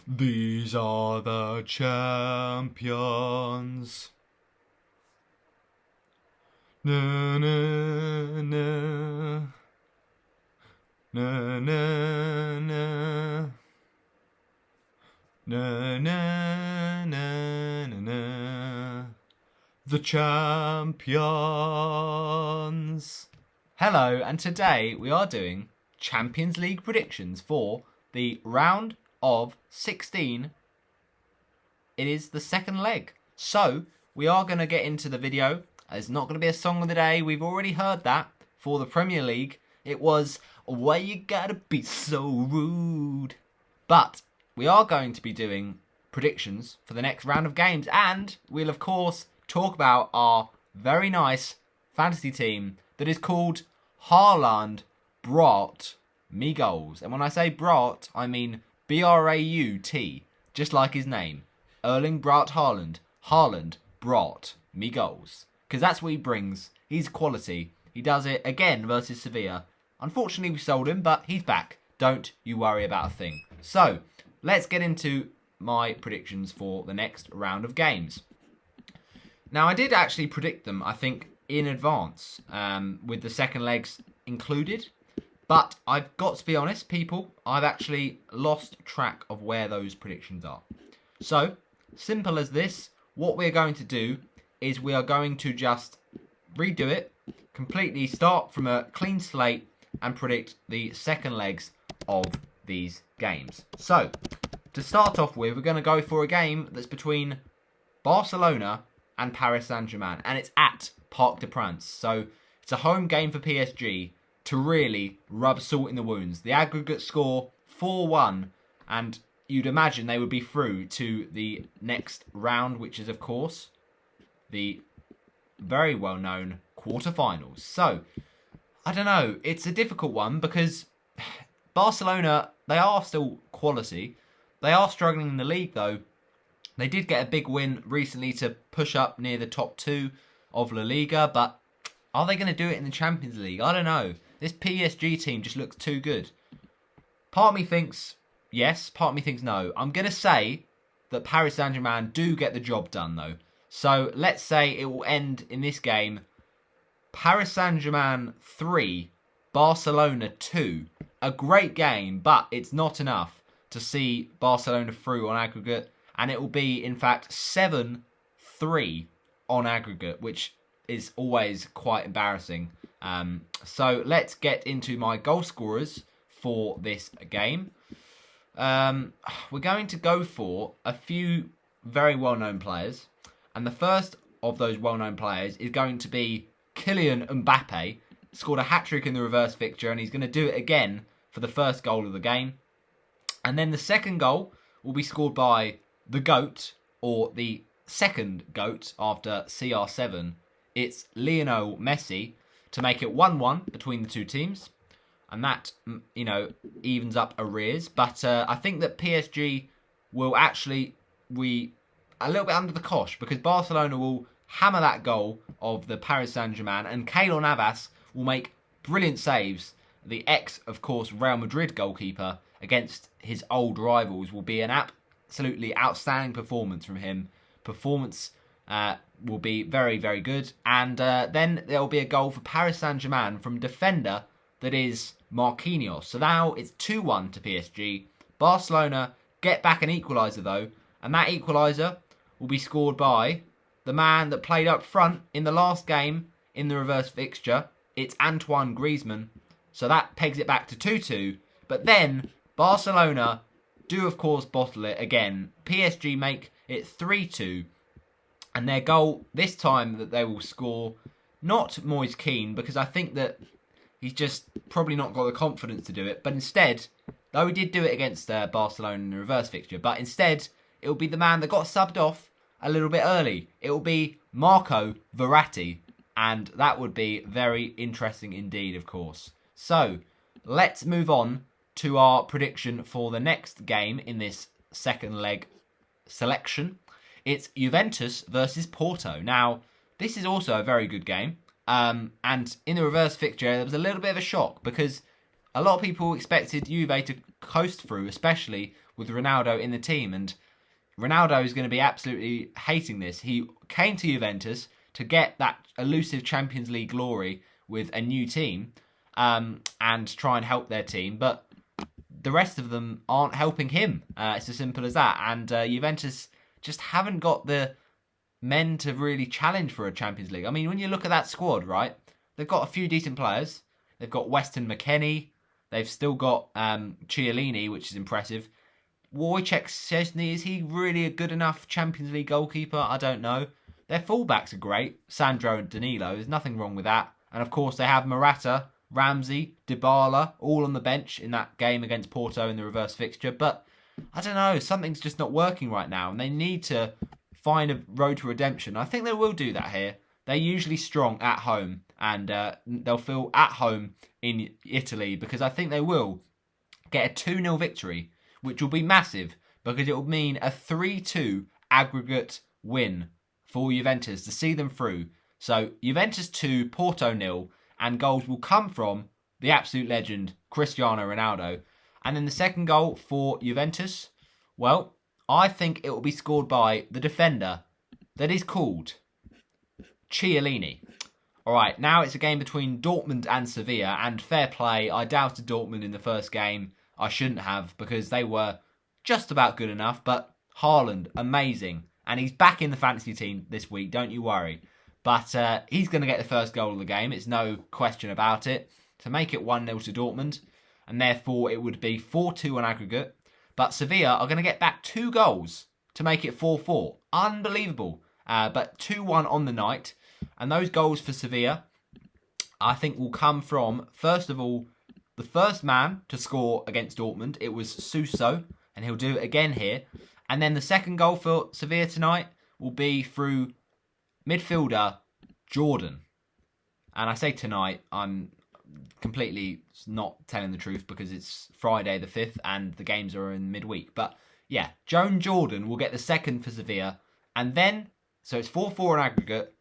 These are the champions. Na na na na na na na na na na. The champions. Hello, and today we are doing Champions League predictions for the round of 16. It is the second leg. So, we are going to get into the video. There's not going to be a song of the day. We've already heard that for the Premier League. It was, "Why you gotta be so rude?" But we are going to be doing predictions for the next round of games. And we'll, of course, talk about our very nice fantasy team that is called Haaland brought me goals. And when I say brought, I mean B-R-A-U-T, just like his name. Erling Braut Haaland. Haaland brought me goals. Because that's what he brings. He's quality. He does it again versus Sevilla. Unfortunately, we sold him, but he's back. Don't you worry about a thing. So, let's get into my predictions for the next round of games. Now, I did actually predict them, I think, in advance, with the second legs included. But I've got to be honest, people, I've actually lost track of where those predictions are. So, simple as this, what we're going to do is we are going to just redo it, completely start from a clean slate and predict the second legs of these games. So, to start off with, we're going to go for a game that's between Barcelona and Paris Saint-Germain, and it's at Parc des Princes. So, it's a home game for PSG to really rub salt in the wounds. The aggregate score 4-1, and you'd imagine they would be through to the next round, which is, of course, the very well-known quarterfinals. So, I don't know. It's a difficult one because Barcelona, they are still quality. They are struggling in the league, though. They did get a big win recently to push up near the top 2 of La Liga, but are they going to do it in the Champions League? I don't know. This PSG team just looks too good. Part of me thinks yes, part of me thinks no. I'm going to say that Paris Saint-Germain do get the job done, though. So, let's say it will end in this game Paris Saint-Germain 3, Barcelona 2. A great game, but it's not enough to see Barcelona through on aggregate. And it will be, in fact, 7-3 on aggregate, which is always quite embarrassing. So let's get into my goal scorers for this game. We're going to go for a few very well-known players. And the first of those well-known players is going to be Kylian Mbappe. Scored a hat-trick in the reverse fixture, and he's going to do it again for the first goal of the game. And then the second goal will be scored by the GOAT, or the second GOAT after CR7. It's Lionel Messi to make it 1-1 between the two teams. And that, evens up arrears. But I think that PSG will actually be a little bit under the cosh because Barcelona will hammer that goal of the Paris Saint-Germain and Keylor Navas will make brilliant saves. The of course, Real Madrid goalkeeper against his old rivals will be an absolutely outstanding performance from him. Performance will be very, very good. And then there will be a goal for Paris Saint-Germain from defender that is Marquinhos. So now it's 2-1 to PSG. Barcelona get back an equaliser though. And that equaliser will be scored by the man that played up front in the last game in the reverse fixture. It's Antoine Griezmann. So that pegs it back to 2-2. But then Barcelona do, of course, bottle it again. PSG make it 3-2. And their goal this time that they will score, not Moise Kean, because I think that he's just probably not got the confidence to do it. But instead, though he did do it against Barcelona in the reverse fixture, but instead it will be the man that got subbed off a little bit early. It will be Marco Verratti. And that would be very interesting indeed, of course. So, let's move on to our prediction for the next game in this second leg selection. It's Juventus versus Porto. Now, this is also a very good game. And in the reverse fixture, there was a little bit of a shock because a lot of people expected Juve to coast through, especially with Ronaldo in the team. And Ronaldo is going to be absolutely hating this. He came to Juventus to get that elusive Champions League glory with a new team and try and help their team. But the rest of them aren't helping him. It's as simple as that. And Juventus just haven't got the men to really challenge for a Champions League. I mean, when you look at that squad, right, they've got a few decent players. They've got Weston McKennie. They've still got Chiellini, which is impressive. Wojciech Szczesny, is he really a good enough Champions League goalkeeper? I don't know. Their fullbacks are great. Sandro and Danilo. There's nothing wrong with that. And of course, they have Morata, Ramsey, Dybala, all on the bench in that game against Porto in the reverse fixture. But I don't know. Something's just not working right now. And they need to find a road to redemption. I think they will do that here. They're usually strong at home. And they'll feel at home in Italy. Because I think they will get a 2-0 victory, which will be massive. Because it will mean a 3-2 aggregate win for Juventus to see them through. So Juventus 2, Porto 0, and goals will come from the absolute legend Cristiano Ronaldo. And then the second goal for Juventus, well, I think it will be scored by the defender that is called Chiellini. Alright, now it's a game between Dortmund and Sevilla, and fair play, I doubted Dortmund in the first game. I shouldn't have, because they were just about good enough, but Haaland, amazing. And he's back in the fantasy team this week, don't you worry. But he's going to get the first goal of the game. It's no question about it. To make it 1-0 to Dortmund. And therefore it would be 4-2 on aggregate. But Sevilla are going to get back 2 goals to make it 4-4. Unbelievable. But 2-1 on the night. And those goals for Sevilla, I think, will come from, first of all, the first man to score against Dortmund. It was Suso. And he'll do it again here. And then the second goal for Sevilla tonight will be through midfielder Jordan. And I say tonight, I'm completely not telling the truth because it's Friday the 5th and the games are in midweek. But yeah, Joan Jordan will get the second for Sevilla. And then, so it's 4-4 on aggregate.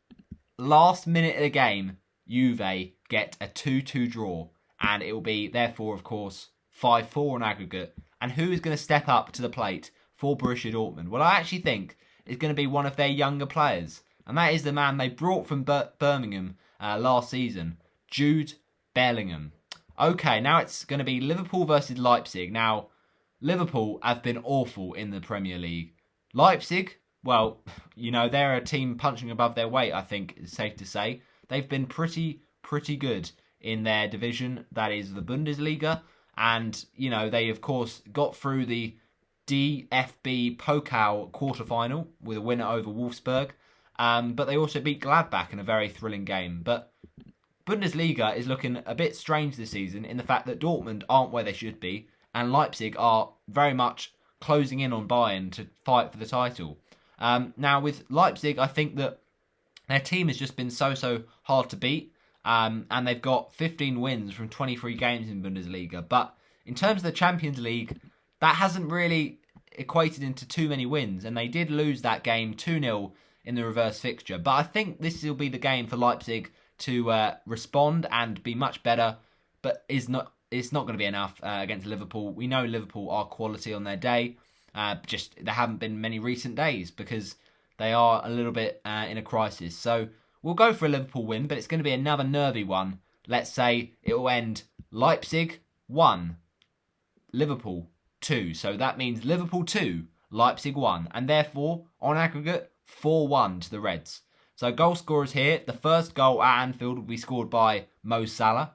Last minute of the game, Juve get a 2-2 draw. And it will be, therefore, of course, 5-4 on aggregate. And who is going to step up to the plate for Borussia Dortmund? Well, I actually think it's going to be one of their younger players. And that is the man they brought from Birmingham last season, Jude Bellingham. Okay, now it's going to be Liverpool versus Leipzig. Now, Liverpool have been awful in the Premier League. Leipzig, well, you know, they're a team punching above their weight, I think it's safe to say. They've been pretty good in their division, that is the Bundesliga. And, you know, they, of course, got through the DFB Pokal quarterfinal with a winner over Wolfsburg. But they also beat Gladbach in a very thrilling game. But Bundesliga is looking a bit strange this season in the fact that Dortmund aren't where they should be. And Leipzig are very much closing in on Bayern to fight for the title. Now, with Leipzig, I think that their team has just been so hard to beat. And they've got 15 wins from 23 games in Bundesliga. But in terms of the Champions League, that hasn't really equated into too many wins. And they did lose that game 2-0 in the reverse fixture. But I think this will be the game for Leipzig to respond and be much better. But it's not going to be enough against Liverpool. We know Liverpool are quality on their day. Just there haven't been many recent days because they are a little bit in a crisis. So we'll go for a Liverpool win, but it's going to be another nervy one. Let's say it will end Leipzig 1, Liverpool 2. So that means Liverpool 2, Leipzig 1. And therefore, on aggregate, 4-1 to the Reds. So goal scorers here. The first goal at Anfield will be scored by Mo Salah.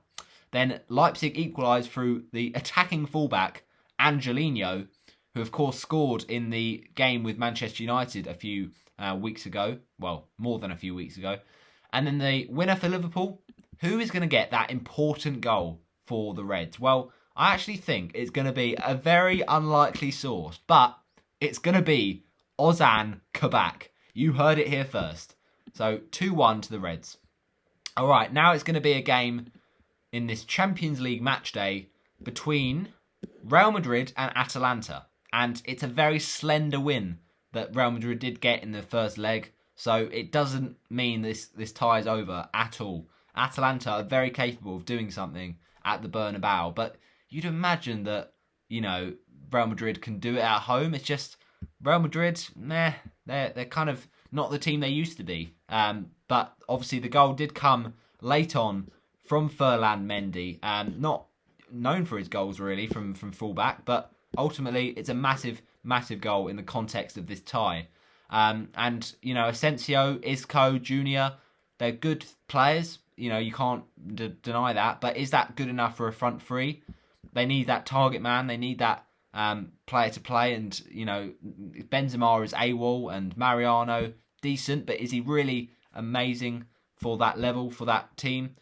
Then Leipzig equalised through the attacking fullback, Angelino, who of course scored in the game with Manchester United a few weeks ago. Well, more than a few weeks ago. And then the winner for Liverpool, who is going to get that important goal for the Reds? Well, I actually think it's going to be a very unlikely source, but it's going to be Ozan Kabak. You heard it here first. So 2-1 to the Reds. All right, now it's going to be a game in this Champions League match day between Real Madrid and Atalanta. And it's a very slender win that Real Madrid did get in the first leg. So it doesn't mean this tie is over at all. Atalanta are very capable of doing something at the Bernabeu. But you'd imagine that Real Madrid can do it at home. It's just Real Madrid, they're kind of not the team they used to be. But obviously the goal did come late on from Ferland Mendy. Not known for his goals really from fullback, but ultimately it's a massive, massive goal in the context of this tie. Asensio, Isco, Junior, they're good players. You can't deny that. But is that good enough for a front three? They need that target man. They need that player to play. And, Benzema is AWOL and Mariano, decent. But is he really amazing for that level, for that team?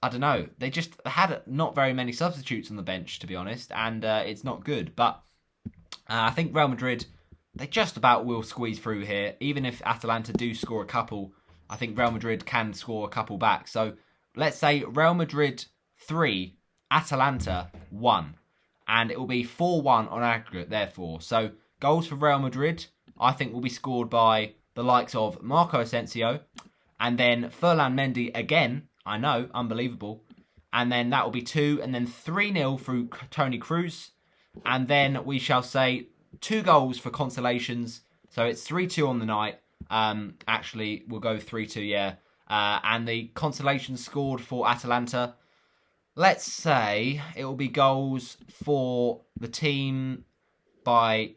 I don't know. They just had not very many substitutes on the bench, to be honest. And it's not good. But I think Real Madrid, they just about will squeeze through here. Even if Atalanta do score a couple, I think Real Madrid can score a couple back. So let's say Real Madrid 3, Atalanta 1. And it will be 4-1 on aggregate, therefore. So goals for Real Madrid, I think, will be scored by the likes of Marco Asensio. And then Ferland Mendy again. I know, unbelievable. And then that will be 2. And then 3-0 through Toni Kroos. And then we shall say 2 goals for consolations. So it's 3-2 on the night. Actually, we'll go 3-2, yeah. And the consolations scored for Atalanta. Let's say it will be goals for the team by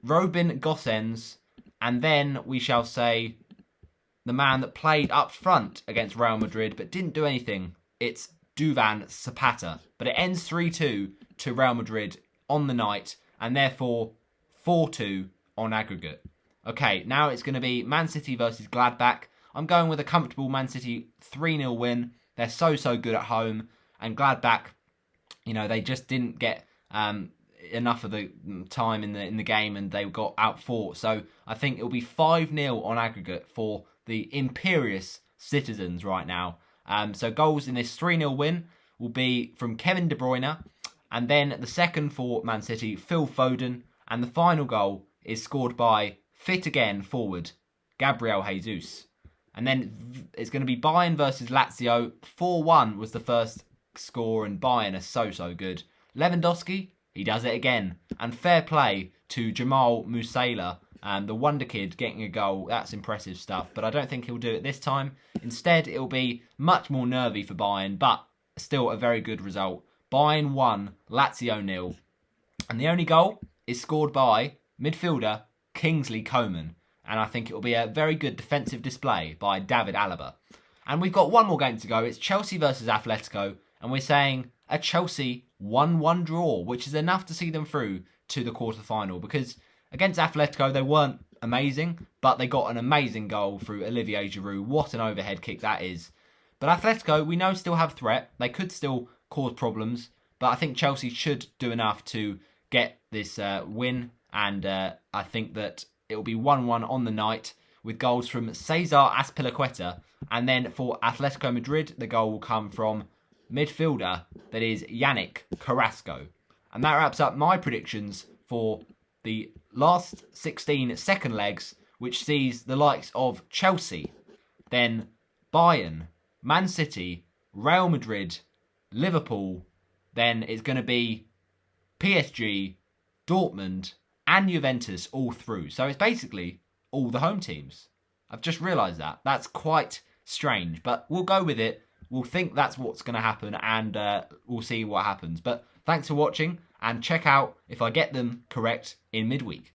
Robin Gosens. And then we shall say the man that played up front against Real Madrid but didn't do anything. It's Duvan Zapata. But it ends 3-2 to Real Madrid on the night. And therefore 4-2 on aggregate. Okay, now it's going to be Man City versus Gladbach. I'm going with a comfortable Man City 3-0 win. They're so good at home. And Gladbach, they just didn't get enough of the time in the game and they got outfought. So I think it'll be 5-0 on aggregate for the imperious citizens right now. So goals in this 3-0 win will be from Kevin De Bruyne. And then the second for Man City, Phil Foden. And the final goal is scored by fit again forward, Gabriel Jesus. And then it's going to be Bayern versus Lazio. 4-1 was the first score and Bayern are so good. Lewandowski, he does it again. And fair play to Jamal Musiala, the wonder kid getting a goal. That's impressive stuff. But I don't think he'll do it this time. Instead, it'll be much more nervy for Bayern, but still a very good result. Bayern 1, Lazio 0. And the only goal is scored by midfielder Kingsley Coman. And I think it will be a very good defensive display by David Alaba. And we've got one more game to go. It's Chelsea versus Athletico. And we're saying a Chelsea 1-1 draw, which is enough to see them through to the quarter-final. Because against Athletico, they weren't amazing, but they got an amazing goal through Olivier Giroud. What an overhead kick that is. But Athletico, we know, still have threat. They could still cause problems. But I think Chelsea should do enough to get this win. And I think that it will be 1-1 on the night with goals from Cesar Azpilicueta. And then for Atletico Madrid, the goal will come from midfielder that is Yannick Carrasco. And that wraps up my predictions for the last 16 second legs, which sees the likes of Chelsea, then Bayern, Man City, Real Madrid, Liverpool, then it's going to be PSG, Dortmund, and Juventus all through. So it's basically all the home teams. I've just realised that. That's quite strange, but we'll go with it. We'll think that's what's going to happen, and we'll see what happens. But thanks for watching, and check out if I get them correct in midweek.